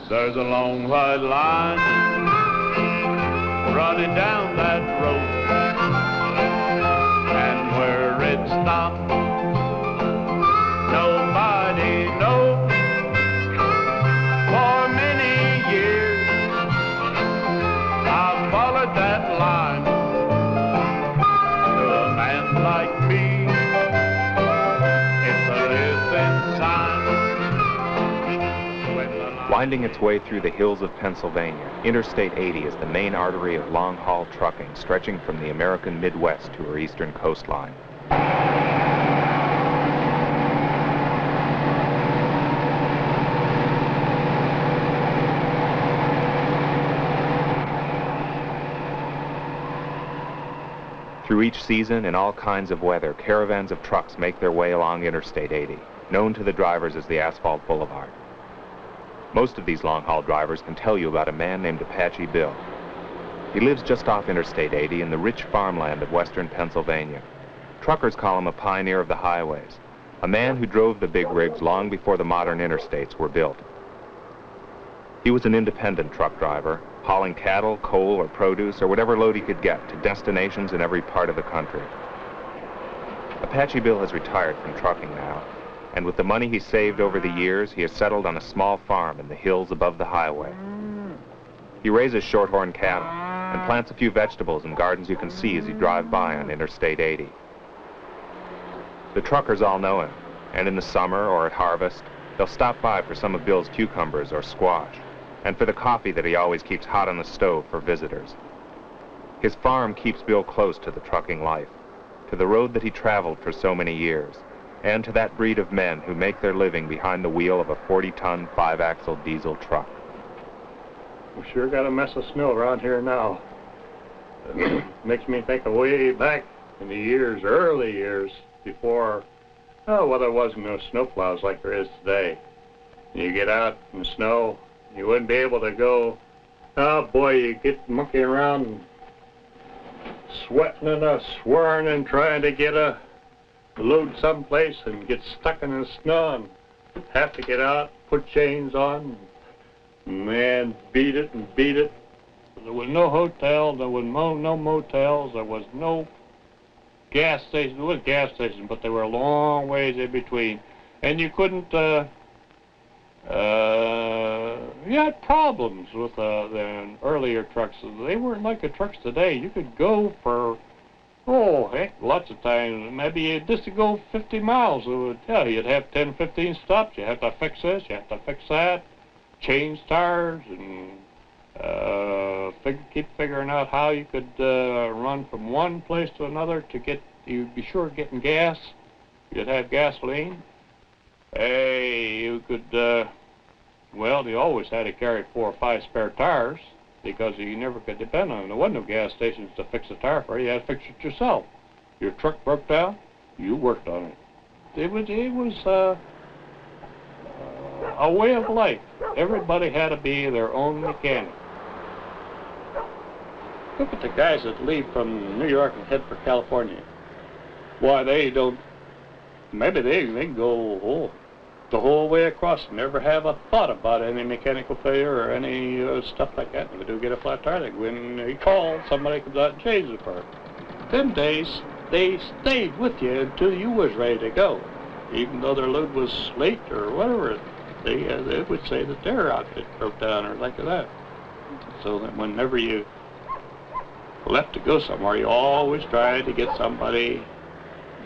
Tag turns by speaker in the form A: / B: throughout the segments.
A: There's a long white line running down that road, and where it stops, nobody knows. For many years, I've followed that line. To a man like me, it's a living sign.
B: Winding its way through the hills of Pennsylvania, Interstate 80 is the main artery of long-haul trucking, stretching from the American Midwest to her eastern coastline. Through each season, in all kinds of weather, caravans of trucks make their way along Interstate 80, known to the drivers as the Asphalt Boulevard. Most of these long-haul drivers can tell you about a man named Apache Bill. He lives just off Interstate 80 in the rich farmland of western Pennsylvania. Truckers call him a pioneer of the highways, a man who drove the big rigs long before the modern interstates were built. He was an independent truck driver, hauling cattle, coal, or produce, or whatever load he could get to destinations in every part of the country. Apache Bill has retired from trucking now, and with the money he saved over the years, he has settled on a small farm in the hills above the highway. He raises shorthorn cattle and plants a few vegetables in gardens you can see as you drive by on Interstate 80. The truckers all know him, and in the summer or at harvest, they'll stop by for some of Bill's cucumbers or squash, and for the coffee that he always keeps hot on the stove for visitors. His farm keeps Bill close to the trucking life, to the road that he traveled for so many years, and to that breed of men who make their living behind the wheel of a 40-ton, 5-axle diesel truck.
C: We sure got a mess of snow around here now. Makes me think of way back in the years, early years, before, well, there wasn't no snowplows like there is today. You get out in the snow, you wouldn't be able to go, oh boy, you get monkeying around and sweating and swearing and trying to get a load someplace and get stuck in the snow and have to get out, put chains on, man, beat it and beat it. There was no hotel, there was no motels, there was no gas station. There was gas stations, but they were a long ways in between. And you couldn't, you had problems with the earlier trucks. They weren't like the trucks today. You could go for, oh, heck, lots of times. Maybe just to go 50 miles, you'd have 10, 15 stops. You have to fix this, you have to fix that, change tires, and keep figuring out how you could run from one place to another to get, you'd be sure of getting gas. You'd have gasoline. Hey, you could, well, you always had to carry 4 or 5 spare tires because you never could depend on them. There wasn't no gas stations to fix a tire for you. You had to fix it yourself. Your truck broke down, you worked on it. It was a way of life. Everybody had to be their own mechanic. Look at the guys that leave from New York and head for California. Why, they don't, maybe they can go the whole way across and never have a thought about any mechanical failure or any stuff like that. If they do get a flat tire, they go in and call, somebody comes out and changes it for them. Them days, they stayed with you until you was ready to go. Even though their load was late or whatever, they would say that their outfit broke down or like that. So that whenever you left to go somewhere, you always tried to get somebody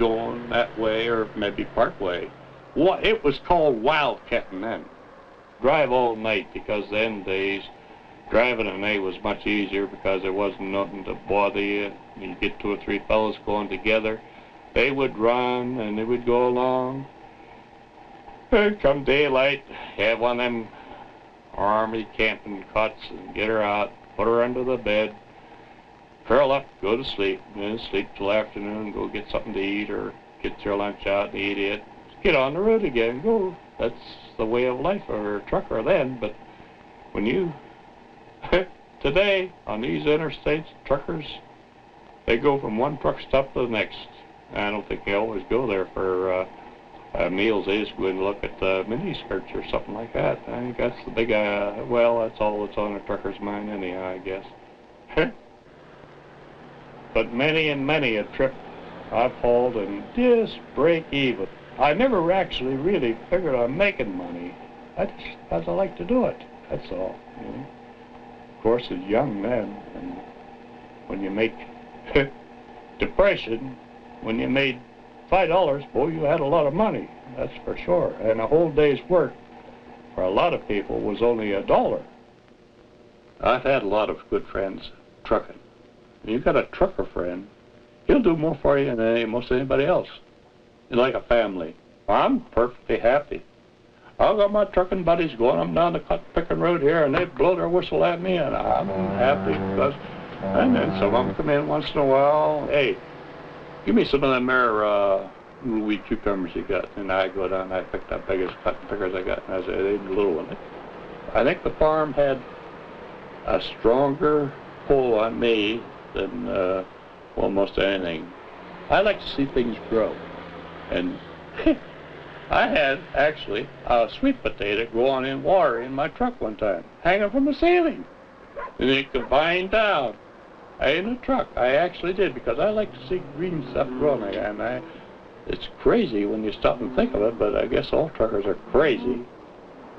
C: going that way or maybe part way. It was called wildcatting then. Drive all night, because then days driving at night was much easier because there wasn't nothing to bother you. You get 2 or 3 fellows going together. They would run and they would go along. Come daylight, have one of them army camping cots and get her out, put her under the bed, curl up, go to sleep, and then sleep till afternoon, go get something to eat or get your lunch out and eat it. Get on the road again, go. That's the way of life for a trucker then, but when you, today, on these interstates, truckers, they go from one truck stop to the next. I don't think they always go there for meals, they just go and look at the mini skirts or something like that. I think that's the big, well, that's all that's on a trucker's mind anyhow, I guess. But many and many a trip I've hauled and just break even. I never actually really figured on making money. I just, as I like to do it, that's all. You know? Of course, as young men, and when you make depression, when you made $5, boy, you had a lot of money, that's for sure. And a whole day's work for a lot of people was only $1. I've had a lot of good friends trucking. You got a trucker friend, he'll do more for you than most anybody else. You're like a family. I'm perfectly happy. I've got my trucking buddies going up down the cotton picking road here, and they blow their whistle at me, and I'm happy because. And then some of them come in once in a while. Hey, give me some of them there little wee cucumbers you got. And I go down and I pick the biggest cotton pickers I got. And I say, they're the little one. I think the farm had a stronger pull on me than almost anything. I like to see things grow. And I had actually a sweet potato growing in water in my truck one time, hanging from the ceiling. And it combined down in the truck. I actually did, because I like to see green stuff growing like that. And it's crazy when you stop and think of it, but I guess all truckers are crazy.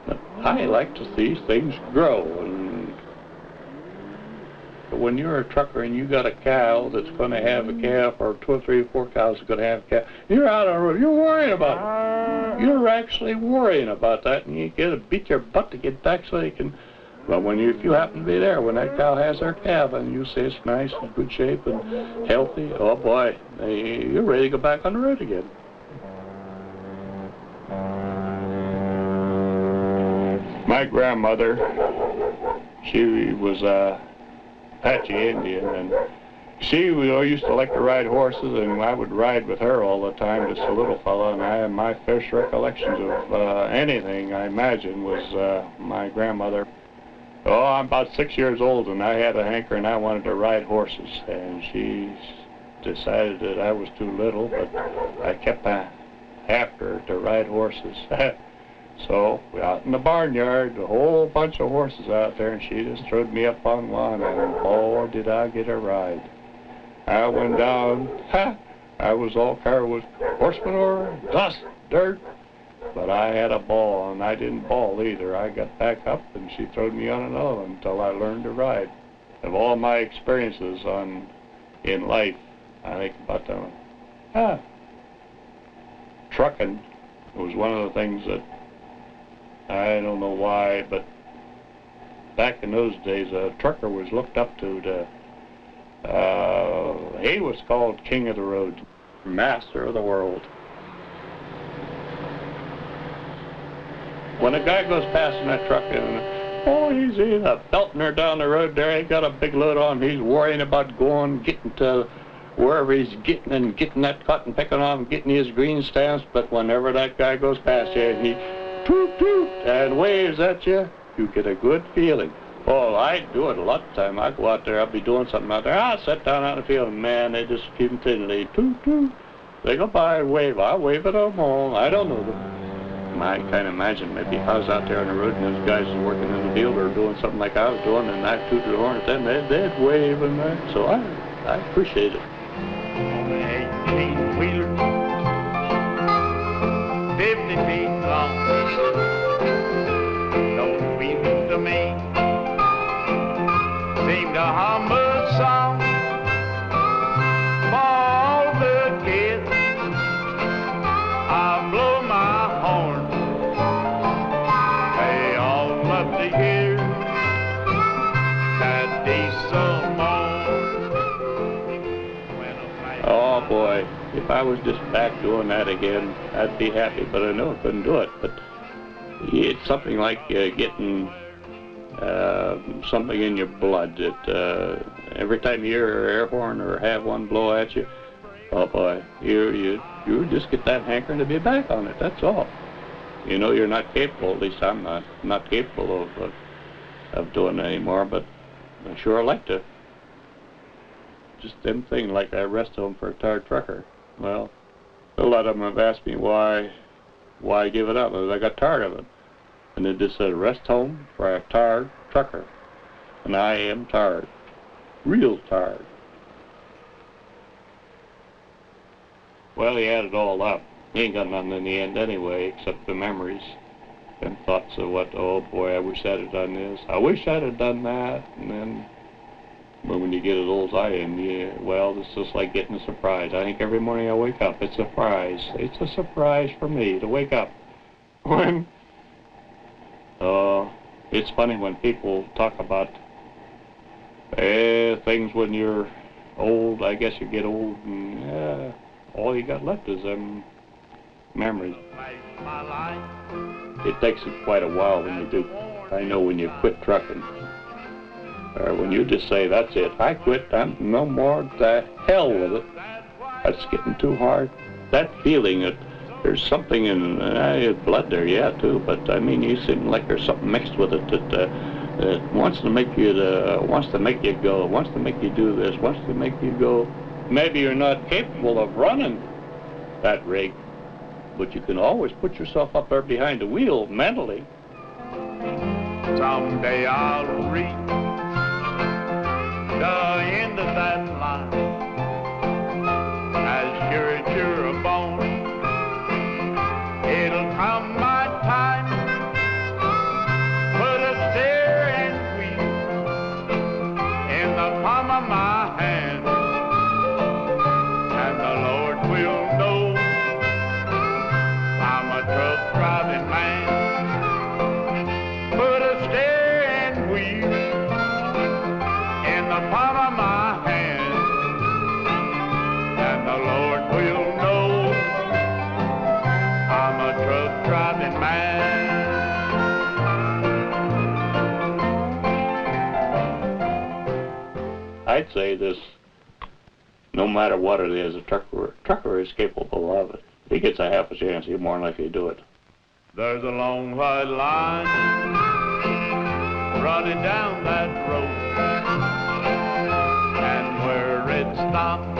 C: But I like to see things grow. And when you're a trucker and you got a cow that's going to have a calf, or 2 or 3 or 4 cows are going to have a calf, you're out on the road, you're worrying about it. You're actually worrying about that, and you got to beat your butt to get back so you can. But if you happen to be there when that cow has her calf and you say it's nice and good shape and healthy, oh boy, you're ready to go back on the road again. My grandmother, she was Apache Indian, and she used to like to ride horses, and I would ride with her all the time, just a little fella, and I have my first recollections of anything I imagine was my grandmother. Oh, I'm about 6 years old, and I had a hankering I wanted to ride horses, and she decided that I was too little, but I kept after her to ride horses. So, out in the barnyard, a whole bunch of horses out there, and she just throwed me up on one, and oh, did I get a ride. I went down, I was all covered with horse manure, dust, dirt, but I had a ball, and I didn't bawl either. I got back up, and she throwed me on another one until I learned to ride. Of all my experiences in life, I think about that one. Trucking was one of the things that, I don't know why, but back in those days, a trucker was looked up to. He was called King of the Road, Master of the World. When a guy goes past in that truck and, oh, he's belting her down the road there, he got a big load on, he's worrying about getting to wherever he's getting that cotton picking on, getting his green stamps, but whenever that guy goes past you and he toot toot and waves at you, you get a good feeling. Oh, I do it a lot of time. I go out there, I'll be doing something out there, I'll sit down out in the field, and man, they just continually toot toot. They go by and wave, I wave at them all, I don't know them. I can't imagine maybe I was out there on the road and those guys was working in the field or doing something like I was doing, and I tooted the horn at them, they'd wave and that. So I appreciate it.
A: On the 18-wheeler, 50 feet long, those wheels to me seem to hum a song for all the kids. I blow my horn, they all love to hear that diesel moan.
C: Oh boy, if I was just back doing that again, I'd be happy, but I know I couldn't do it. But it's something like getting something in your blood that every time you hear an air horn or have one blow at you, oh boy, you just get that hankering to be back on it, that's all. You know you're not capable, at least I'm not capable of doing it anymore, but I sure like to. Just them thing like that rest home for a tired trucker. Well, a lot of them have asked me why why give it up? I got tired of it. And it just said, rest home for a tired trucker. And I am tired. Real tired. Well, he added all up. He ain't got nothing in the end anyway, except the memories and thoughts of what, oh boy, I wish I'd have done this. I wish I'd have done that. And then, but when you get as old as I am, well, it's just like getting a surprise. I think every morning I wake up, it's a surprise. It's a surprise for me to wake up. When, it's funny when people talk about things when you're old. I guess you get old and all you got left is them memories. It takes you quite a while when you do. I know when you quit trucking, or when you just say, that's it, I quit, I'm no more, the hell with it. That's getting too hard. That feeling that there's something in blood there, yeah, too, but I mean, you seem like there's something mixed with it that wants to make you, wants to make you go, wants to make you do this, wants to make you go. Maybe you're not capable of running that rig, but you can always put yourself up there behind the wheel mentally.
A: Someday I'll reach the end of that line, as sure as you're a bone. It'll come my time, put a steering wheel in the palm of my hand, and the Lord will know I'm a truck driving man. Put a steering wheel in the palm of my hand, and the Lord will know I'm a truck driving man.
C: I'd say this, no matter what it is, a trucker is capable of it. He gets a half a chance, he's more likely to do it.
A: There's a long white line running down that road, and where it stops